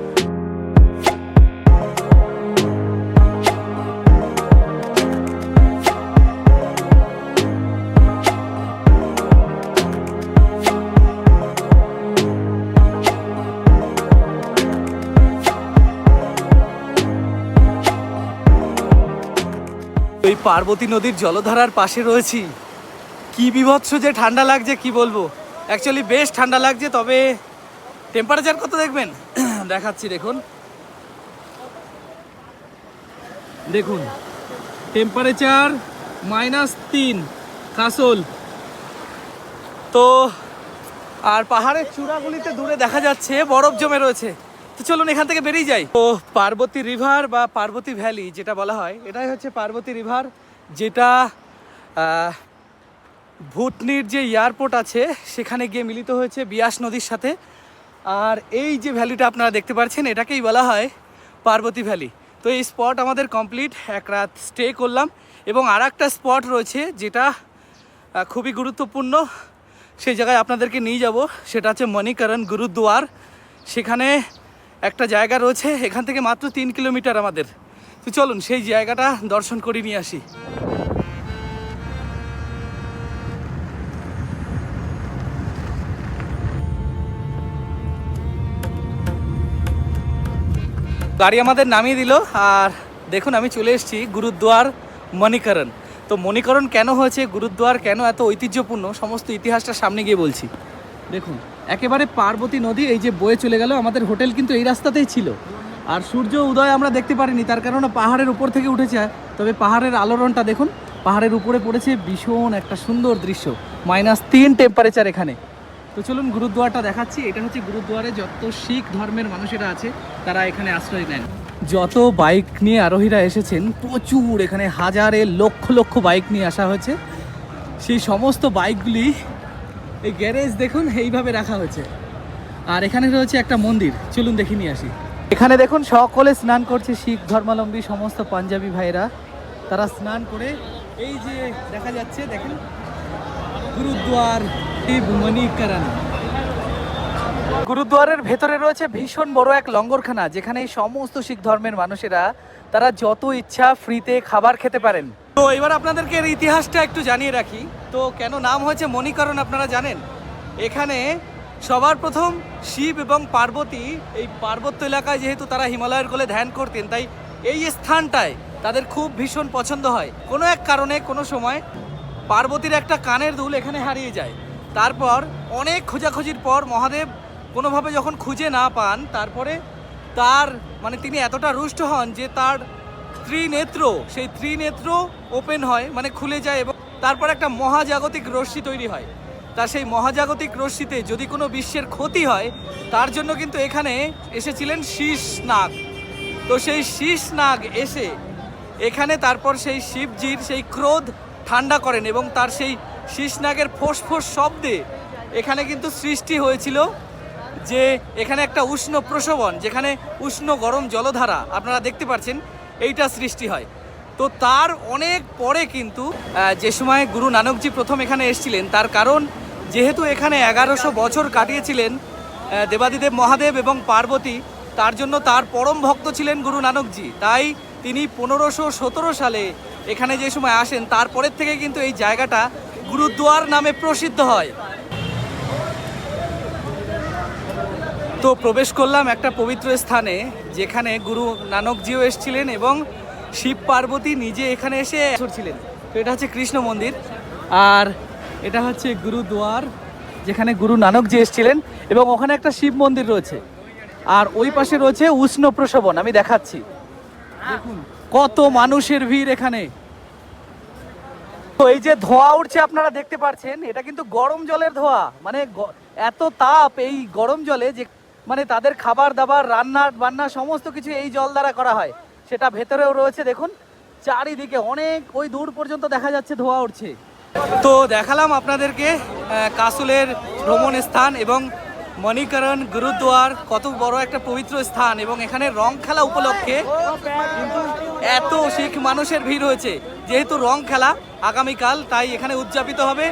এই পার্বতী নদীর জলধারার পাশে রয়েছি, কি বিভৎস যে ঠান্ডা লাগছে কি বলবো। অ্যাকচুয়ালি বেশ ঠান্ডা লাগছে, তবে টেম্পারেচার কত দেখবেন, দেখাচ্ছি, দেখুন দেখুন টেম্পারেচার -3 কাসল। তো আর পাহাড়ের চূড়াগুলিতে দূরে দেখা যাচ্ছে বরফ জমে রয়েছে। তো চলুন এখান থেকে বেরিয়ে যাই। তো পার্বতী রিভার বা পার্বতী ভ্যালি যেটা বলা হয়, এটাই হচ্ছে পার্বতী রিভার, যেটা ভুটনির যে এয়ারপোর্ট আছে সেখানে গিয়ে মিলিত হয়েছে বিয়াস নদীর সাথে। আর এই যে ভ্যালিটা আপনারা দেখতে পাচ্ছেন, এটাকেই বলা হয় পার্বতী ভ্যালি। তো এই স্পট আমাদের কমপ্লিট, এক রাত স্টে করলাম এবং আর একটা স্পট রয়েছে যেটা খুবই গুরুত্বপূর্ণ, সেই জায়গায় আপনাদেরকে নিয়ে যাব। সেটা হচ্ছে মণিকরণ গুরুদ্বার। সেখানে একটা জায়গা রয়েছে, এখান থেকে মাত্র 3 কিলোমিটার আমাদের। তো চলুন সেই জায়গাটা দর্শন করে নিয়ে আসি। গাড়ি আমাদের নামিয়ে দিল আর দেখুন আমি চলে এসেছি গুরুদ্বার মণিকরণ। তো মণিকরণ কেন হয়েছে, গুরুদ্বার কেন এত ঐতিহ্যপূর্ণ, সমস্ত ইতিহাসটা সামনে গিয়ে বলছি। দেখুন একেবারে পার্বতী নদী এই যে বয়ে চলে গেল, আমাদের হোটেল কিন্তু এই রাস্তাতেই ছিল। আর সূর্য উদয় আমরা দেখতে পারিনি, তার কারণে পাহাড়ের উপর থেকে উঠেছে। তবে পাহাড়ের আলোড়নটা দেখুন, পাহাড়ের উপরে পড়েছে, ভীষণ একটা সুন্দর দৃশ্য। -3 টেম্পারেচার এখানে। তো চলুন গুরুদ্বারটা দেখাচ্ছি। এটা হচ্ছে গুরুদ্বারে যত শিখ ধর্মের মানুষেরা আছে তারা এখানে আশ্রয় নেন। যত বাইক নিয়ে আরোহীরা এসেছেন, প্রচুর এখানে হাজারে লক্ষ লক্ষ বাইক নিয়ে আসা হয়েছে। সেই সমস্ত বাইকগুলি এই গ্যারেজ দেখুন এইভাবে রাখা হয়েছে। আর এখানে রয়েছে একটা মন্দির, চলুন দেখে নিয়ে আসি। এখানে দেখুন সকলে স্নান করছে, শিখ ধর্মাবলম্বী সমস্ত পাঞ্জাবি ভাইরা, তারা স্নান করে এই যে দেখা যাচ্ছে দেখেন গুরুদ্বার মণিকরণ। গুরুদ্বারের ভেতরে রয়েছে ভীষণ বড় এক লঙ্গরখানা, যেখানে সমস্ত শিখ ধর্মের মানুষেরা তারা যত ইচ্ছা ফ্রিতে খাবার খেতে পারেন। তো এবার আপনাদেরকে এর ইতিহাসটা একটু জানিয়ে রাখি। তো কেন নাম হয়েছে মণিকরণ আপনারা জানেন? এখানে সবার প্রথম শিব এবং পার্বতী এই পার্বত্য এলাকায়, যেহেতু তারা হিমালয়ের কোলে ধ্যান করতেন, তাই এই স্থানটায় তাদের খুব ভীষণ পছন্দ হয়। কোনো এক কারণে কোনো সময় পার্বতীর একটা কানের দুল এখানে হারিয়ে যায়। তারপর অনেক খোঁজাখুঁজির পর মহাদেব কোনোভাবে যখন খুঁজে না পান, তারপরে তার তিনি এতটা রুষ্ট হন যে তার ত্রিনেত্র, সেই ত্রিনেত্র ওপেন হয়, খুলে যায়, এবং তারপর একটা মহাজাগতিক রশ্মি তৈরি হয়। তার সেই মহাজাগতিক রশ্মিতে যদি কোনো বিশ্বের ক্ষতি হয়, তার জন্য কিন্তু এখানে এসেছিলেন শীষ নাগ। তো সেই শীষ নাগ এসে এখানে তারপর সেই শিবজির সেই ক্রোধ ঠান্ডা করেন এবং তার সেই শীষনাগের ফোঁস ফোঁস শব্দে এখানে কিন্তু সৃষ্টি হয়েছিল যে এখানে একটা উষ্ণ প্রসবন, যেখানে উষ্ণ গরম জলধারা আপনারা দেখতে পাচ্ছেন, এইটা সৃষ্টি হয়। তো তার অনেক পরে কিন্তু যে সময় গুরু নানকজি প্রথম এখানে এসেছিলেন, তার কারণ যেহেতু এখানে 1100 বছর কাটিয়েছিলেন দেবাদিদেব মহাদেব এবং পার্বতী, তার জন্য তার পরম ভক্ত ছিলেন গুরু নানকজি। তাই তিনি 1517 সালে এখানে যে সময় আসেন, তারপরের থেকে কিন্তু এই জায়গাটা গুরুদ্বার নামে প্রসিদ্ধ হয়। তো প্রবেশ করলাম একটা পবিত্র স্থানে, যেখানে গুরু নানকজিও এসেছিলেন এবং শিব পার্বতী নিজে এখানে এসে ছিলেন। তো এটা হচ্ছে কৃষ্ণ মন্দির, আর এটা হচ্ছে গুরুদ্বার যেখানে গুরু নানকজি এসেছিলেন, এবং ওখানে একটা শিব মন্দির রয়েছে। আর ওই পাশে রয়েছে উষ্ণ প্রসবন, আমি দেখাচ্ছি। দেখুন কত মানুষের ভিড় এখানে। তো এই যে ধোঁয়া উঠছে আপনারা দেখতে পাচ্ছেন, এটা কিন্তু গরম জলের ধোঁয়া। এত তাপ এই গরম জলে যে তাদের খাবার দাবার রান্না বান্না সমস্ত কিছু এই জল দ্বারা করা হয়। সেটা ভেতরেও রয়েছে, দেখুন চারিদিকে অনেক ওই দূর পর্যন্ত দেখা যাচ্ছে ধোঁয়া উঠছে। তো দেখালাম আপনাদেরকে কাসুলের ভ্রমণ স্থান এবং মণিকরণ গুরুদ্বার, কত বড় একটা পবিত্র স্থান, এবং এখানে রং খেলা উপলক্ষে কিন্তু এত শিখ মানুষের ভিড় হয়েছে। যেহেতু রং খেলা আগামীকাল, তাই এখানে উদযাপিত হবে,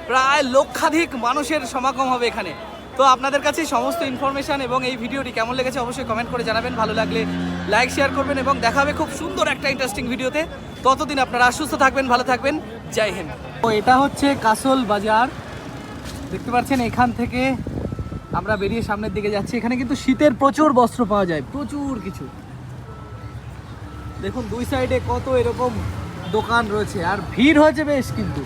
প্রায় লক্ষাধিক মানুষের সমাগম হবে এখানে। তো আপনাদের কাছে সমস্ত ইনফরমেশন এবং এই ভিডিওটি কেমন লেগেছে অবশ্যই কমেন্ট করে জানাবেন। ভালো লাগলে লাইক শেয়ার করবেন এবং দেখা হবে খুব সুন্দর একটা ইন্টারেস্টিং ভিডিওতে। ততদিন আপনারা সুস্থ থাকবেন, ভালো থাকবেন, জয় হিন্দ। তো এটা হচ্ছে কাসল বাজার, দেখতে পাচ্ছেন। এখান থেকে আমরা বেরিয়ে সামনের দিকে যাচ্ছি। এখানে কিন্তু শীতের প্রচুর বস্ত্র পাওয়া যায়, প্রচুর কিছু। দেখুন দুই সাইডে কত এরকম দোকান রয়েছে, আর ভিড় হয়েছে বেশ কিন্তু।